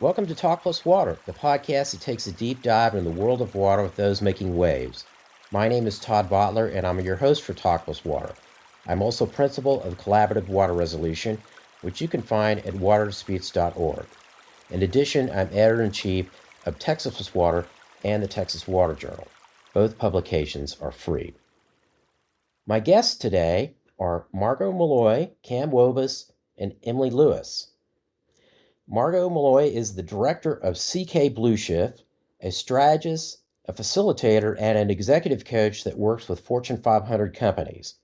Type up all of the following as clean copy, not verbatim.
Welcome to Talk+Water, the podcast that takes a deep dive into the world of water with those making waves. My name is Todd Bottler, and I'm your host for Talk+Water. I'm also principal of Collaborative Water Resolution, which you can find at waterdisputes.org. In addition, I'm editor-in-chief of Texas Water and the Texas Water Journal. Both publications are free. My guests today are Margot Molloy, Cam Wobus, and Emily Lewis. Margot Molloy is the director of CK Blueshift, a strategist, a facilitator, and an executive coach that works with Fortune 500 companies,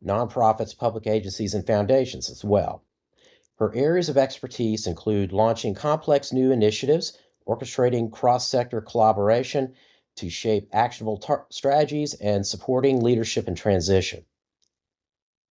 nonprofits, public agencies, and foundations as well. Her areas of expertise include launching complex new initiatives, orchestrating cross-sector collaboration to shape actionable strategies, and supporting leadership and transition.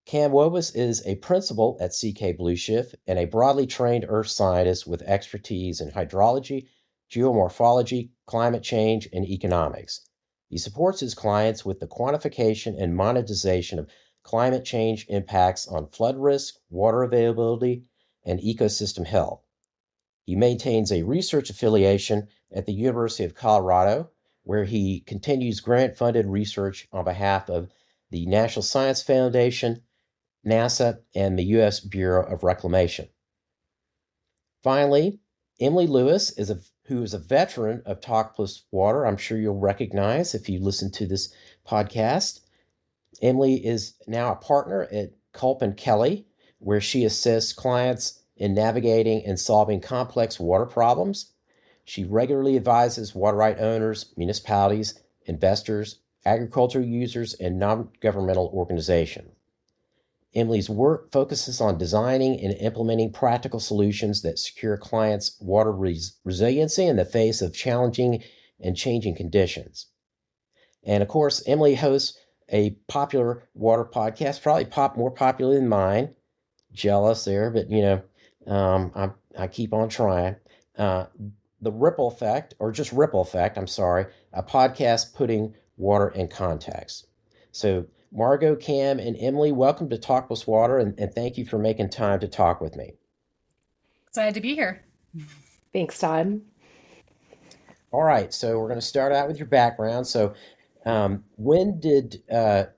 Cam Wobus is a principal at CK Blueshift and a broadly trained earth scientist with expertise in hydrology, geomorphology, climate change, and economics. He supports his clients with the quantification and monetization of climate change impacts on flood risk, water availability, and ecosystem health. He maintains a research affiliation at the University of Colorado, where he continues grant-funded research on behalf of the National Science Foundation, NASA, and the U.S. Bureau of Reclamation. Finally, Emily Lewis, who is a veteran of Talk+Water, I'm sure you'll recognize if you listen to this podcast. Emily is now a partner at Culp & Kelly, where she assists clients in navigating and solving complex water problems. She regularly advises water right owners, municipalities, investors, agricultural users, and non-governmental organizations. Emily's work focuses on designing and implementing practical solutions that secure clients' water resiliency in the face of challenging and changing conditions. And of course, Emily hosts a popular water podcast, probably more popular than mine. Jealous there, but I keep on trying. The Ripple Effect, or just Ripple Effect, a podcast putting water in context. So Margot, Cam, and Emily, welcome to Talk+Water, and thank you for making time to talk with me. Excited to be here. Thanks, Todd. All right, so we're going to start out with your background. So when did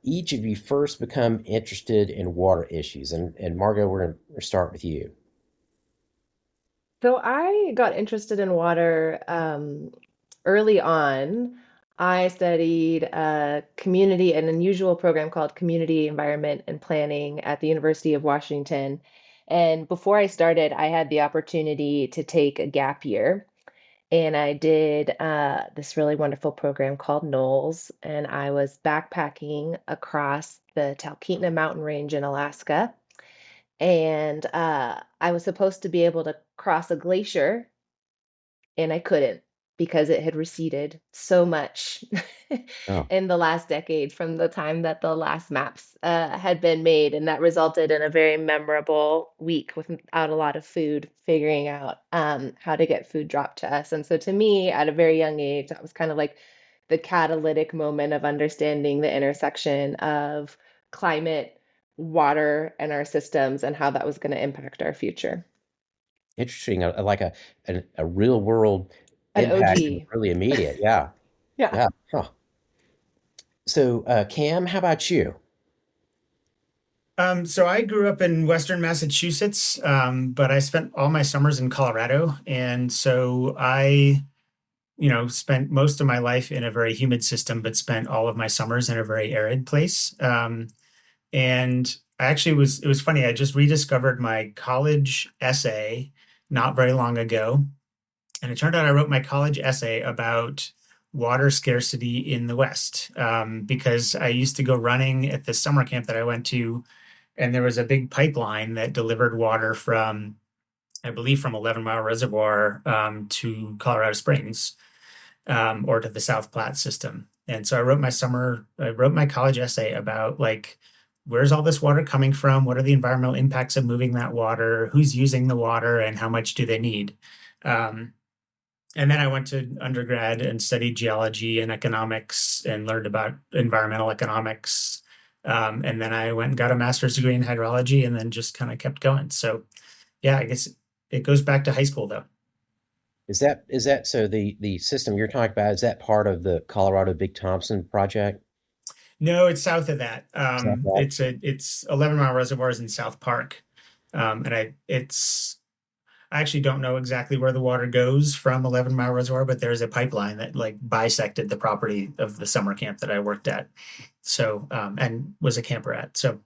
each of you first become interested in water issues? And Margot, we're going to start with you. So I got interested in water early on. I studied an unusual program called Community Environment and Planning at the University of Washington. And before I started, I had the opportunity to take a gap year. And I did this really wonderful program called Knowles. And I was backpacking across the Talkeetna mountain range in Alaska. And I was supposed to be able to cross a glacier, and I couldn't because it had receded so much Oh. in the last decade from the time that the last maps had been made. And that resulted in a very memorable week without a lot of food, figuring out how to get food dropped to us. And so to me, at a very young age, that was kind of like the catalytic moment of understanding the intersection of climate, water, and our systems and how that was going to impact our future. Interesting, like a real world An impact, OG. really immediate. Yeah. Yeah. Huh. So, Cam, how about you? So I grew up in Western Massachusetts, but I spent all my summers in Colorado. And so I, spent most of my life in a very humid system, but spent all of my summers in a very arid place. And I actually it was funny. I just rediscovered my college essay not very long ago. And it turned out I wrote my college essay about water scarcity in the West, because I used to go running at this summer camp that I went to, and there was a big pipeline that delivered water from, I believe, from 11 Mile Reservoir to Colorado Springs, or to the South Platte system. And so I wrote my college essay about, like, where's all this water coming from? What are the environmental impacts of moving that water? Who's using the water, and how much do they need? And then I went to undergrad and studied geology and economics and learned about environmental economics. And then I went and got a master's degree in hydrology, and then just kind of kept going. So yeah, I guess it goes back to high school though. Is that so the system you're talking about, is that part of the Colorado Big Thompson project? No, it's south of that. Is that right? It's 11 Mile Reservoirs in South Park. And I actually don't know exactly where the water goes from 11 Mile Reservoir, but there's a pipeline that like bisected the property of the summer camp that I worked at. So, and was a camper at. So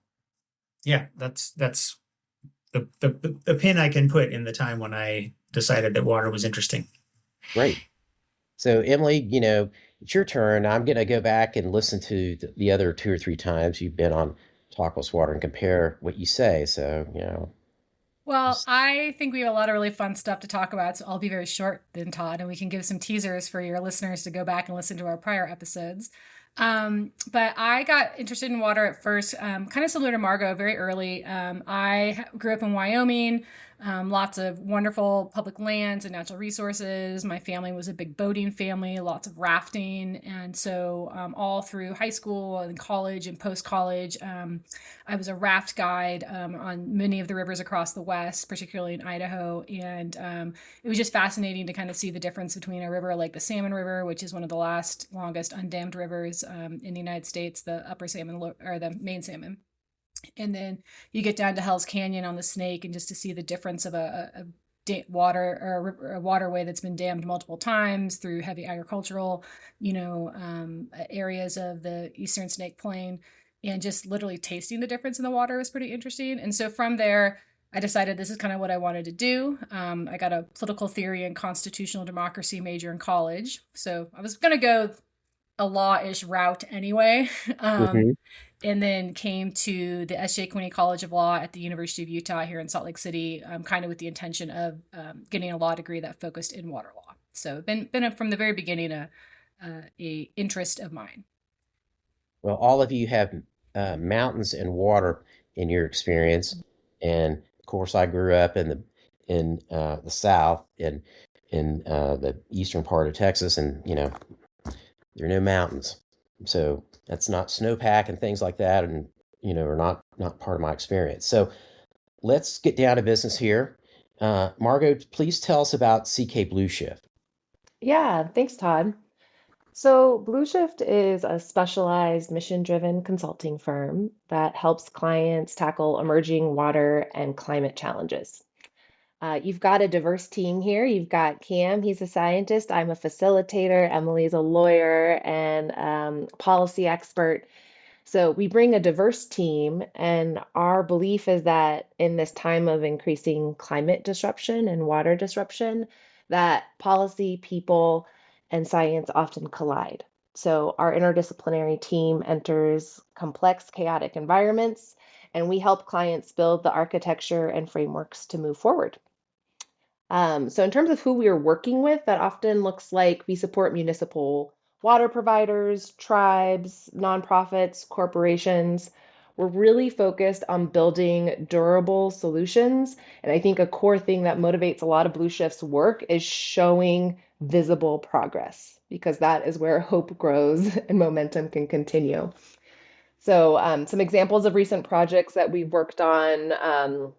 yeah, that's the pin I can put in the time when I decided that water was interesting. Great. So Emily, it's your turn. I'm going to go back and listen to the other two or three times you've been on Talk+Water and compare what you say. So, Well, just- I think we have a lot of really fun stuff to talk about, so I'll be very short then, Todd, and we can give some teasers for your listeners to go back and listen to our prior episodes. But I got interested in water at first, kind of similar to Margot, very early. Grew up in Wyoming, lots of wonderful public lands and natural resources. My family was a big boating family, lots of rafting. And so, all through high school and college and post college, I was a raft guide on many of the rivers across the West, particularly in Idaho. And it was just fascinating to kind of see the difference between a river like the Salmon River, which is one of the longest undammed rivers in the United States, the Upper Salmon or the Main Salmon. And then you get down to Hell's Canyon on the Snake, and just to see the difference of water or a waterway that's been dammed multiple times through heavy agricultural, areas of the Eastern Snake Plain, and just literally tasting the difference in the water was pretty interesting. And so from there, I decided this is kind of what I wanted to do. I got a political theory and constitutional democracy major in college, so I was going to go a law-ish route anyway. um, Mhm. and then came to the S.J. Quinney College of Law at the University of Utah here in Salt Lake City, kind of with the intention of getting a law degree that focused in water law. So from the very beginning a interest of mine. Well, all of you have mountains and water in your experience, and of course, I grew up in the South in the eastern part of Texas, and there are no mountains, so that's not snowpack and things like that, and are not part of my experience. So let's get down to business here. Margot, please tell us about CK Blueshift. Yeah, thanks, Todd. So, Blueshift is a specialized mission-driven consulting firm that helps clients tackle emerging water and climate challenges. You've got a diverse team here. You've got Cam, he's a scientist. I'm a facilitator. Emily's a lawyer and policy expert. So we bring a diverse team, and our belief is that in this time of increasing climate disruption and water disruption, that policy, people, and science often collide. So our interdisciplinary team enters complex, chaotic environments, and we help clients build the architecture and frameworks to move forward. So in terms of who we are working with, that often looks like we support municipal water providers, tribes, nonprofits, corporations. We're really focused on building durable solutions. And I think a core thing that motivates a lot of Blue Shift's work is showing visible progress, because that is where hope grows and momentum can continue. So some examples of recent projects that we've worked on.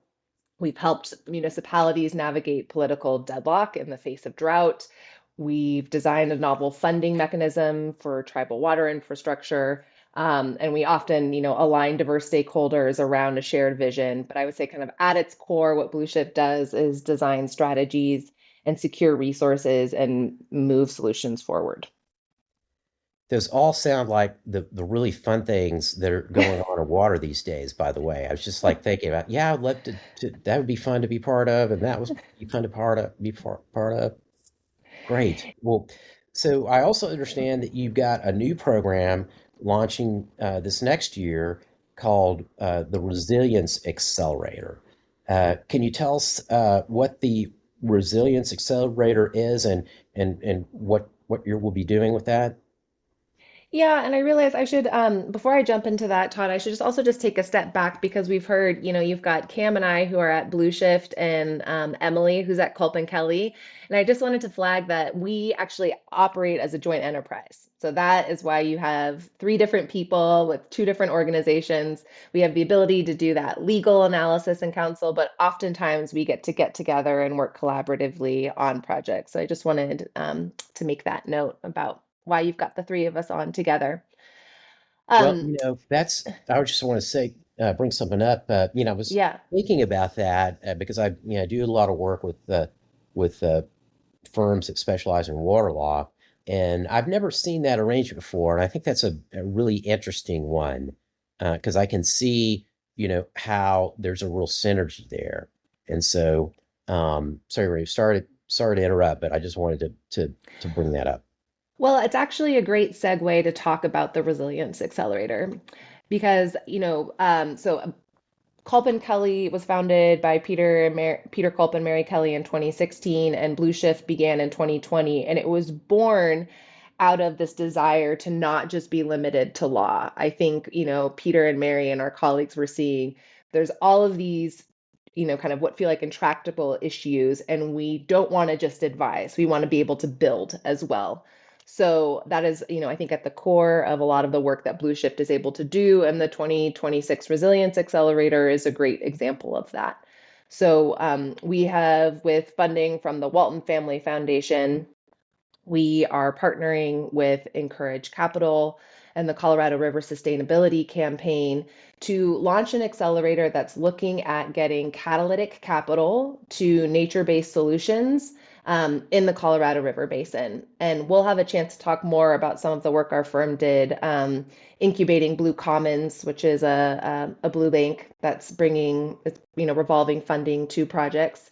We've helped municipalities navigate political deadlock in the face of drought. We've designed a novel funding mechanism for tribal water infrastructure. And we often, align diverse stakeholders around a shared vision. But I would say kind of at its core, what Blue Shift does is design strategies and secure resources and move solutions forward. Those all sound like the really fun things that are going on in water these days, by the way. I was just like thinking about, yeah, I'd love to that would be fun to be part of, and that was be fun to part of. Great. Well, so I also understand that you've got a new program launching this next year called the Resilience Accelerator. Can you tell us what the Resilience Accelerator is, and what you will be doing with that? Yeah, and I realize I should, before I jump into that, Todd, I should just take a step back because we've heard, you've got Cam and I who are at Blueshift and Emily who's at Culp and Kelly. And I just wanted to flag that we actually operate as a joint enterprise. So that is why you have three different people with two different organizations. We have the ability to do that legal analysis and counsel, but oftentimes we get together and work collaboratively on projects. So I just wanted to make that note about why you've got the three of us on together. Well, Um, I just want to say, bring something up. I was yeah. thinking about that because I do a lot of work with firms that specialize in water law, and I've never seen that arrangement before. And I think that's a really interesting one because I can see, how there's a real synergy there. And so, sorry, Ray, sorry to interrupt, but I just wanted to bring that up. Well, it's actually a great segue to talk about the Resilience Accelerator because, Culp and Kelly was founded by Peter Culp and Mary Kelly in 2016, and Blue Shift began in 2020. And it was born out of this desire to not just be limited to law. I think, Peter and Mary and our colleagues were seeing there's all of these, kind of what feel like intractable issues, and we don't want to just advise. We want to be able to build as well. So that is, I think at the core of a lot of the work that Blue Shift is able to do. And the 2026 Resilience Accelerator is a great example of that. So we have, with funding from the Walton Family Foundation, we are partnering with Encourage Capital and the Colorado River Sustainability Campaign to launch an accelerator that's looking at getting catalytic capital to nature-based solutions in the Colorado River Basin. And we'll have a chance to talk more about some of the work our firm did incubating Blue Commons, which is a blue bank that's bringing revolving funding to projects.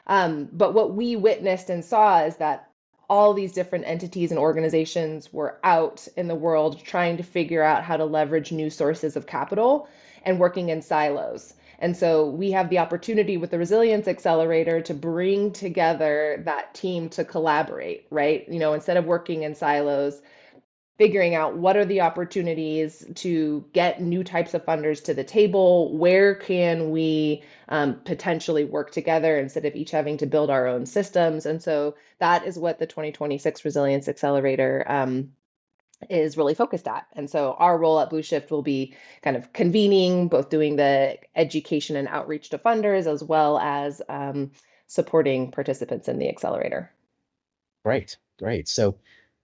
But what we witnessed and saw is that all these different entities and organizations were out in the world trying to figure out how to leverage new sources of capital and working in silos. And so we have the opportunity with the Resilience Accelerator to bring together that team to collaborate, right? Instead of working in silos, figuring out what are the opportunities to get new types of funders to the table, where can we potentially work together instead of each having to build our own systems. And so that is what the 2026 Resilience Accelerator is really focused at. And so our role at Blue Shift will be kind of convening, both doing the education and outreach to funders, as well as supporting participants in the accelerator. Great, great.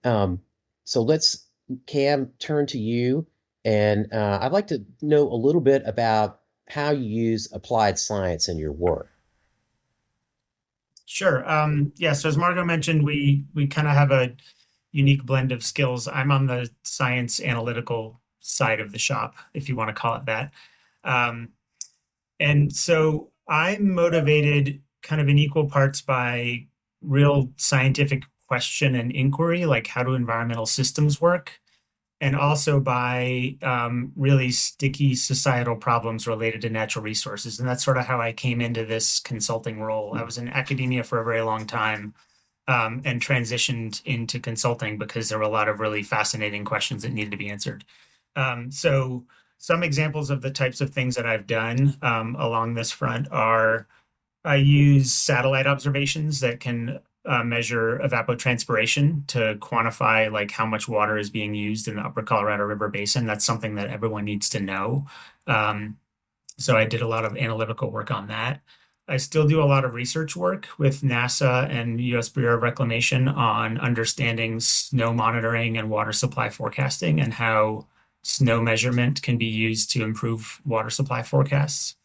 Um, so let's, Cam, turn to you, and I'd like to know a little bit about how you use applied science in your work. Sure. Yeah. So as Margot mentioned, we kind of have a unique blend of skills. I'm on the science analytical side of the shop, if you want to call it that. And so I'm motivated kind of in equal parts by real scientific question and inquiry, like how do environmental systems work? And also by really sticky societal problems related to natural resources. And that's sort of how I came into this consulting role. I was in academia for a very long time and transitioned into consulting because there were a lot of really fascinating questions that needed to be answered. So some examples of the types of things that I've done along this front are I use satellite observations that can measure evapotranspiration to quantify like how much water is being used in the upper Colorado River Basin. That's something that everyone needs to know. So I did a lot of analytical work on that. I still do a lot of research work with NASA and US Bureau of Reclamation on understanding snow monitoring and water supply forecasting and how snow measurement can be used to improve water supply forecasts.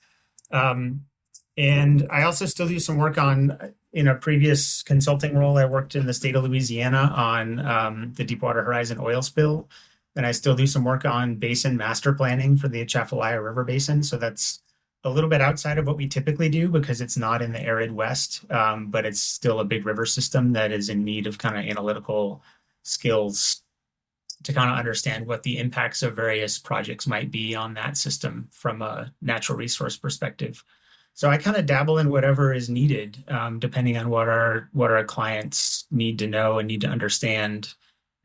And I also still do some work in a previous consulting role, I worked in the state of Louisiana on the Deepwater Horizon oil spill. And I still do some work on basin master planning for the Atchafalaya River Basin. So that's a little bit outside of what we typically do because it's not in the arid West, but it's still a big river system that is in need of kind of analytical skills to kind of understand what the impacts of various projects might be on that system from a natural resource perspective. So I kind of dabble in whatever is needed, depending on what our clients need to know and need to understand.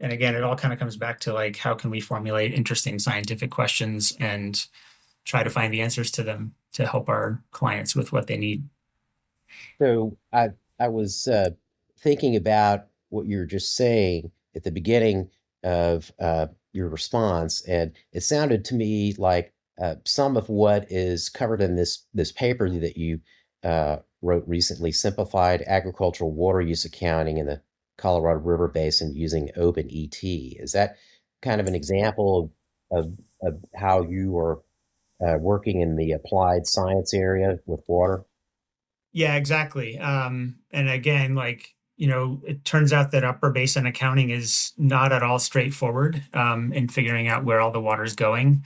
And again, it all kind of comes back to like, how can we formulate interesting scientific questions and try to find the answers to them to help our clients with what they need. So I was thinking about what you were just saying at the beginning of your response, and it sounded to me like some of what is covered in this paper that you wrote recently, "Simplified Agricultural Water Use Accounting in the Colorado River Basin Using OpenET." Is that kind of an example of how you are working in the applied science area with water? Yeah, exactly. And again, like, it turns out that upper basin accounting is not at all straightforward in figuring out where all the water is going.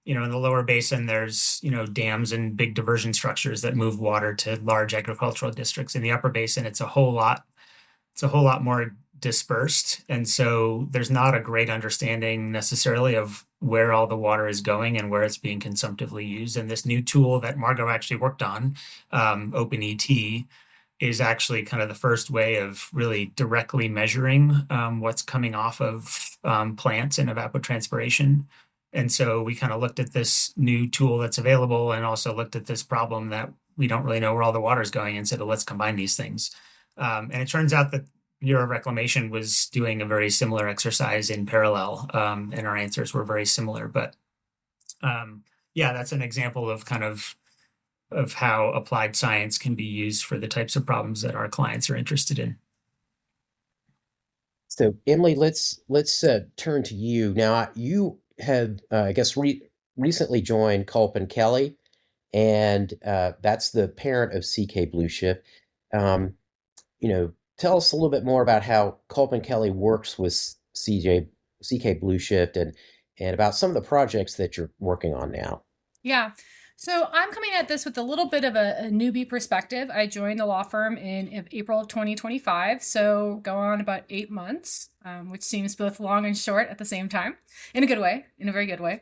In the lower basin, there's, dams and big diversion structures that move water to large agricultural districts. In the upper basin, it's a whole lot more dispersed. And so there's not a great understanding necessarily of where all the water is going and where it's being consumptively used. And this new tool that Margot actually worked on, OpenET, is actually kind of the first way of really directly measuring what's coming off of plants in evapotranspiration. And so we kind of looked at this new tool that's available and also looked at this problem that we don't really know where all the water is going and said, well, let's combine these things. And it turns out that Bureau of Reclamation was doing a very similar exercise in parallel, and our answers were very similar. But yeah, that's an example of kind of how applied science can be used for the types of problems that our clients are interested in. So, Emily, let's turn to you now. You have, I guess, recently joined Culp and Kelly, and that's the parent of CK Blueshift. Um, Tell us a little bit more about how Culp and Kelly works with CK Blueshift, and about some of the projects that you're working on now. Yeah. So I'm coming at this with a little bit of a newbie perspective. I joined the law firm in April of 2025, so go on about 8 months, which seems both long and short at the same time, in a good way, in a very good way.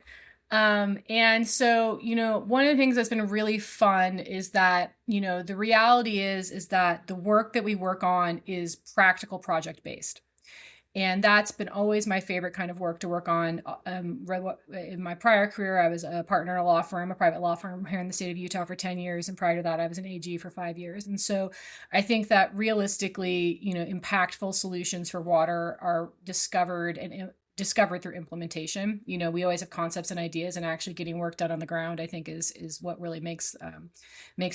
And so, one of the things that's been really fun is that, the reality is that the work that we work on is practical project based. And that's been always my favorite kind of work to work on. In my prior career, I was a partner in a law firm, a private law firm here in the state of Utah for 10 years. And prior to that, I was an AG for 5 years. And so I think that realistically, impactful solutions for water are discovered through implementation. We always have concepts and ideas, and actually getting work done on the ground, I think is what really makes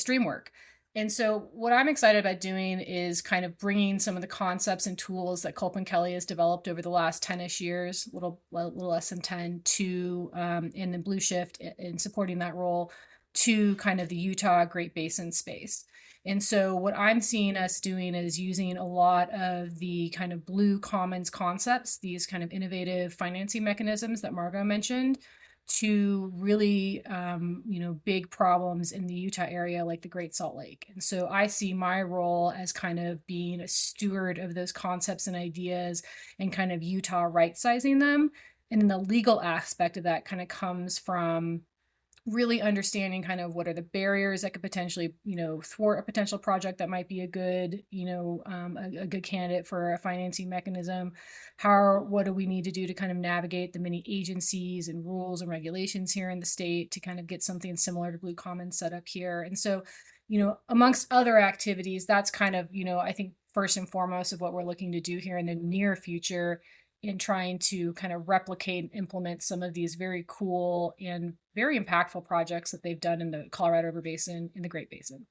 dream work. And so what I'm excited about doing is kind of bringing some of the concepts and tools that Culp and Kelly has developed over the last 10-ish years, a little less than 10, to in the Blueshift, in supporting that role, to kind of the Utah Great Basin space. And so what I'm seeing us doing is using a lot of the kind of Blue Commons concepts, these kind of innovative financing mechanisms that Margot mentioned, to really, big problems in the Utah area, like the Great Salt Lake. And so I see my role as kind of being a steward of those concepts and ideas, and kind of Utah right-sizing them. And then the legal aspect of that kind of comes from really understanding kind of what are the barriers that could potentially, thwart a potential project that might be a good, a good candidate for a financing mechanism. What do we need to do to kind of navigate the many agencies and rules and regulations here in the state to kind of get something similar to Blue Commons set up here? And so, amongst other activities, that's kind of, I think first and foremost of what we're looking to do here in the near future, in trying to kind of replicate and implement some of these very cool and very impactful projects that they've done in the Colorado River Basin, in the Great Basin.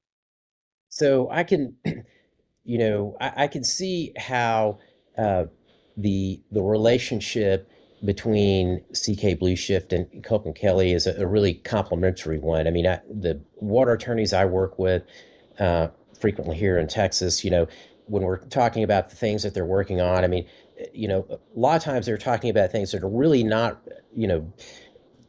So I can, I can see how the relationship between CK Blueshift and Culp and Kelly is a really complementary one. I mean, the water attorneys I work with frequently here in Texas, when we're talking about the things that they're working on, I mean, a lot of times they're talking about things that are really not,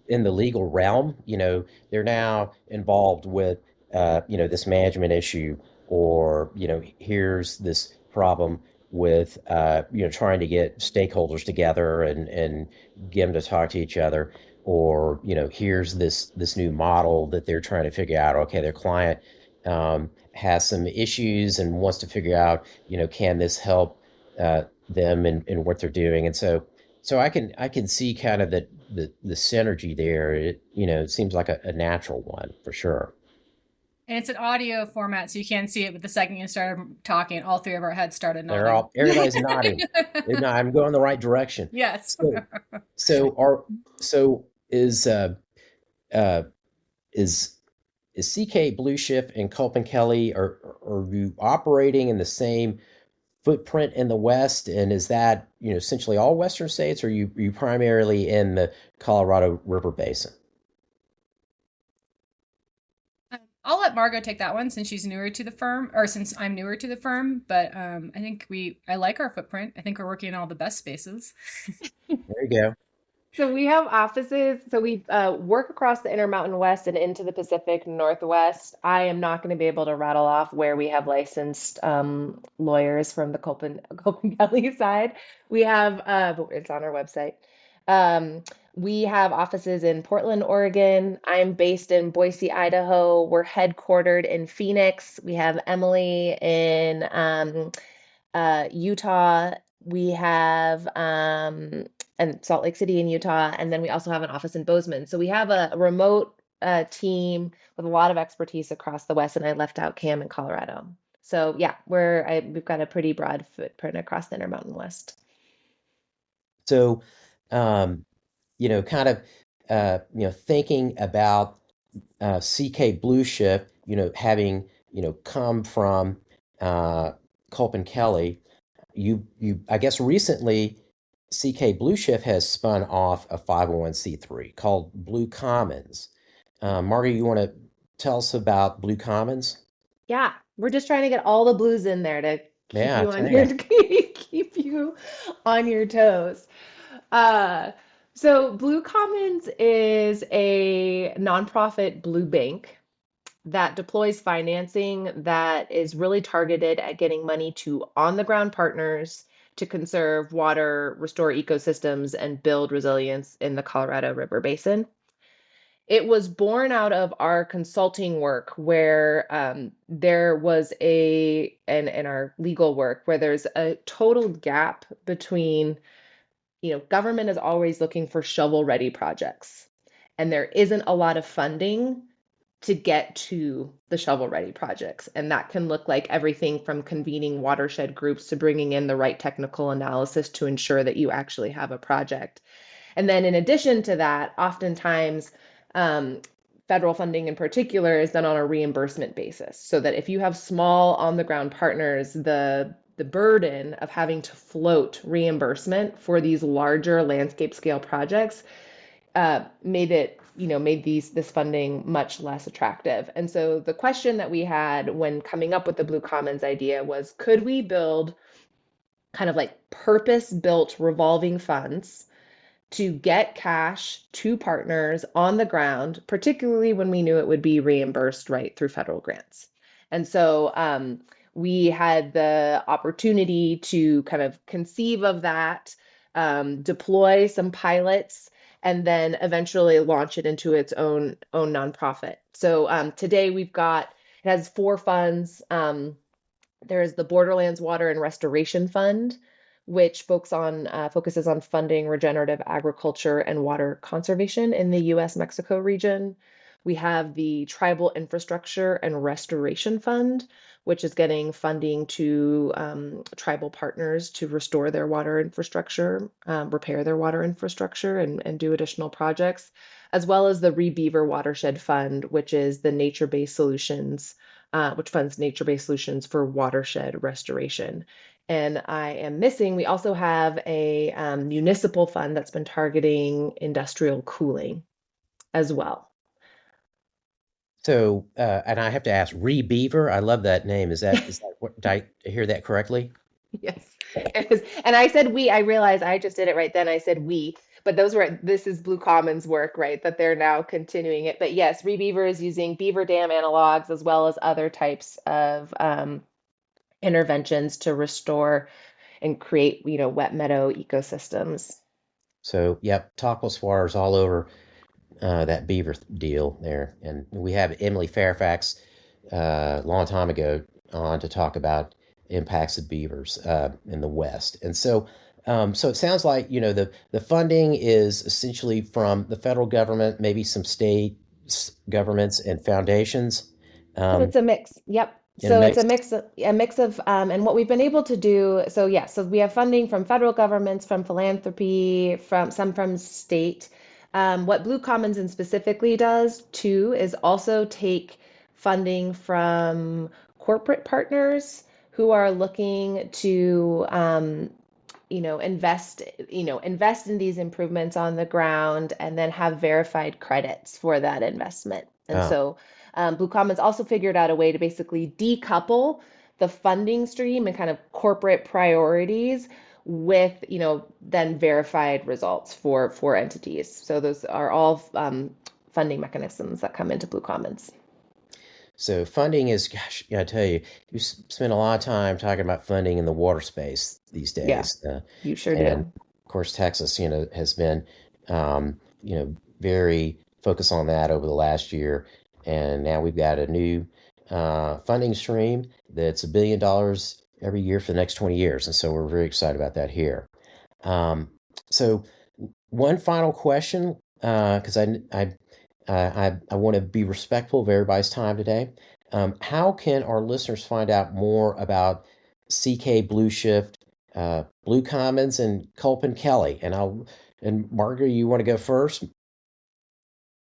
in the legal realm. They're now involved with, this management issue, or, here's this problem with, trying to get stakeholders together and get them to talk to each other, or, here's this new model that they're trying to figure out. Okay, their client has some issues and wants to figure out, can this help them and what they're doing. And so I can see kind of the synergy there. It seems like a natural one for sure. And it's an audio format, so you can't see it, but the second you started talking, all three of our heads started They're nodding. all everybody's nodding. I'm going the right direction. Yes. So so uh is CK Blueshift and Culp and Kelly are you operating in the same footprint in the West, and is that essentially all Western states, or are you primarily in the Colorado River Basin? I'll let Margot take that one since she's newer to the firm, or since I'm newer to the firm. But I think I like our footprint. I think we're working in all the best spaces. There you go. So we have offices. So we work across the Intermountain West and into the Pacific Northwest. I am not going to be able to rattle off where we have licensed lawyers from the Culpen Kelly side. We have, but it's on our website. Um, we have offices in Portland, Oregon. I'm based in Boise, Idaho. We're headquartered in Phoenix. We have Emily in Utah. We have and Salt Lake City in Utah, and then we also have an office in Bozeman. So we have a remote team with a lot of expertise across the West, and I left out Cam in Colorado. So yeah, we've got a pretty broad footprint across the Intermountain West. So, kind of, thinking about CK Blueshift, having, come from Culp and Kelly, I guess recently CK Blueshift has spun off a 501c3 called Blue Commons. Margie, you want to tell us about Blue Commons? Yeah, we're just trying to get all the blues in there to keep Yeah, I you on tell your you. keep you on your toes. Uh, so Blue Commons is a nonprofit blue bank that deploys financing that is really targeted at getting money to on the ground partners to conserve water, restore ecosystems, and build resilience in the Colorado River Basin. It was born out of our consulting work where there was and our legal work where there's a total gap between, government is always looking for shovel ready projects, and there isn't a lot of funding to get to the shovel ready projects. And that can look like everything from convening watershed groups to bringing in the right technical analysis to ensure that you actually have a project. And then in addition to that, oftentimes um, federal funding in particular is done on a reimbursement basis. So that if you have small on the ground partners, the burden of having to float reimbursement for these larger landscape scale projects made this funding much less attractive. And so the question that we had when coming up with the Blue Commons idea was, could we build kind of like purpose-built revolving funds to get cash to partners on the ground, particularly when we knew it would be reimbursed right through federal grants. And so we had the opportunity to kind of conceive of that, deploy some pilots, and then eventually launch it into its own nonprofit. So today it has four funds. There's the Borderlands Water and Restoration Fund, which focuses on funding regenerative agriculture and water conservation in the U.S.-Mexico region. We have the Tribal Infrastructure and Restoration Fund, which is getting funding to tribal partners to restore their water infrastructure, repair their water infrastructure, and do additional projects, as well as the Rebeaver Watershed Fund, which is the nature-based solutions, which funds nature-based solutions for watershed restoration. And we also have a municipal fund that's been targeting industrial cooling as well. So, and I have to ask, Beaver, I love that name. Is that what, did I hear that correctly? Yes. And I said we, I realized I just did it right then. I said we, but this is Blue Commons work, right? That they're now continuing it. But yes, Rebeaver is using beaver dam analogs as well as other types of interventions to restore and create, wet meadow ecosystems. So, yep, Talk+Water is all over that beaver deal there. And we have Emily Fairfax a long time ago on to talk about impacts of beavers in the West. And so so it sounds like, the funding is essentially from the federal government, maybe some state governments and foundations. So it's a mix. Yep. In a So it's mix. a mix of, and what we've been able to do. So yeah, so we have funding from federal governments, from philanthropy, from state. What Blue Commons and specifically does too is also take funding from corporate partners who are looking to invest in these improvements on the ground and then have verified credits for that investment. And Oh, so Blue Commons also figured out a way to basically decouple the funding stream and kind of corporate priorities with, then verified results for entities. So those are all funding mechanisms that come into Blue Commons. so funding is, gosh, I tell you, you spend a lot of time talking about funding in the water space these Yeah, days. you sure And do. of course, Texas, has been, very focused on that over the last year. And now we've got a new funding stream that's $1 billion every year for the next 20 years. And so we're very excited about that here. Um, so one final question, because I want to be respectful of everybody's time today. How can our listeners find out more about CK Blueshift, Blue Commons, and Culp and Kelly? And Margaret, you want to go first?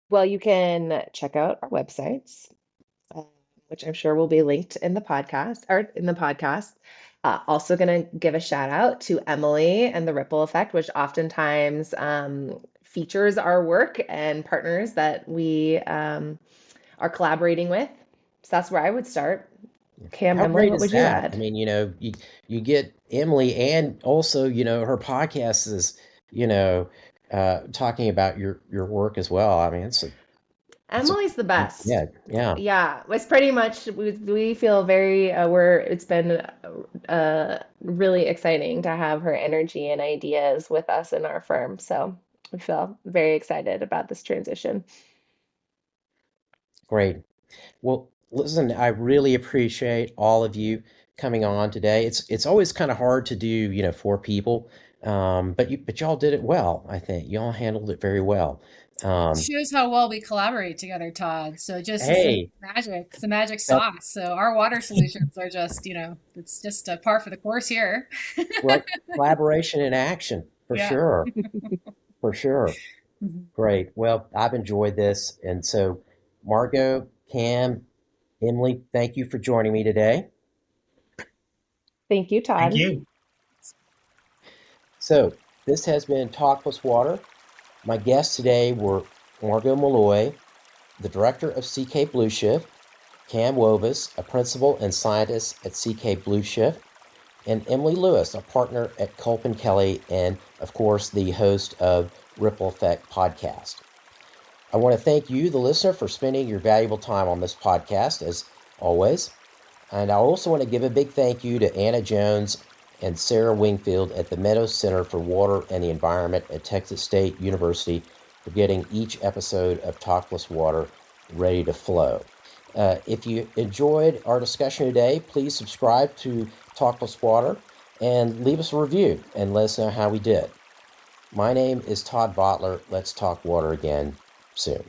Well, you can check out our websites, uh, which I'm sure will be linked in the podcast or in the podcast. Also, going to give a shout out to Emily and the Ripple Effect, which oftentimes features our work and partners that we are collaborating with. So that's where I would start. Cam, How Emily, great what is would you that? I add? mean, you get Emily, and also, her podcast is, talking about your work as well. I mean, it's a Emily's the best. yeah, yeah. Yeah, it's pretty much we feel very it's been really exciting to have her energy and ideas with us in our firm. So we feel very excited about this transition. Great. Well, listen, I really appreciate all of you coming on today. It's always kind of hard to do, for people, but y'all did it well. I think y'all handled it very well. Um, Shows how well we collaborate together, Todd. So just it's hey, magic, it's a magic that sauce. So our water solutions are just, it's just a par for the course here. right, collaboration in action for Yeah. sure, for sure. Mhm. Great. Well, I've enjoyed this, and so Margot, Cam, Emily, thank you for joining me today. Thank you, Thank Todd. you. So this has been Talk+Water. My guests today were Margot Molloy, the director of CK Blueshift, Cam Wobus, a principal and scientist at CK Blueshift, and Emily Lewis, a partner at Culp and Kelly, and of course, the host of Ripple Effect podcast. I want to thank you, the listener, for spending your valuable time on this podcast, as always. And I also want to give a big thank you to Anna Jones and Sarah Wingfield at the Meadows Center for Water and the Environment at Texas State University for getting each episode of Talk+Water ready to flow. If you enjoyed our discussion today, please subscribe to Talk+Water and leave us a review and let us know how we did. My name is Todd Bottler. Let's talk water again soon.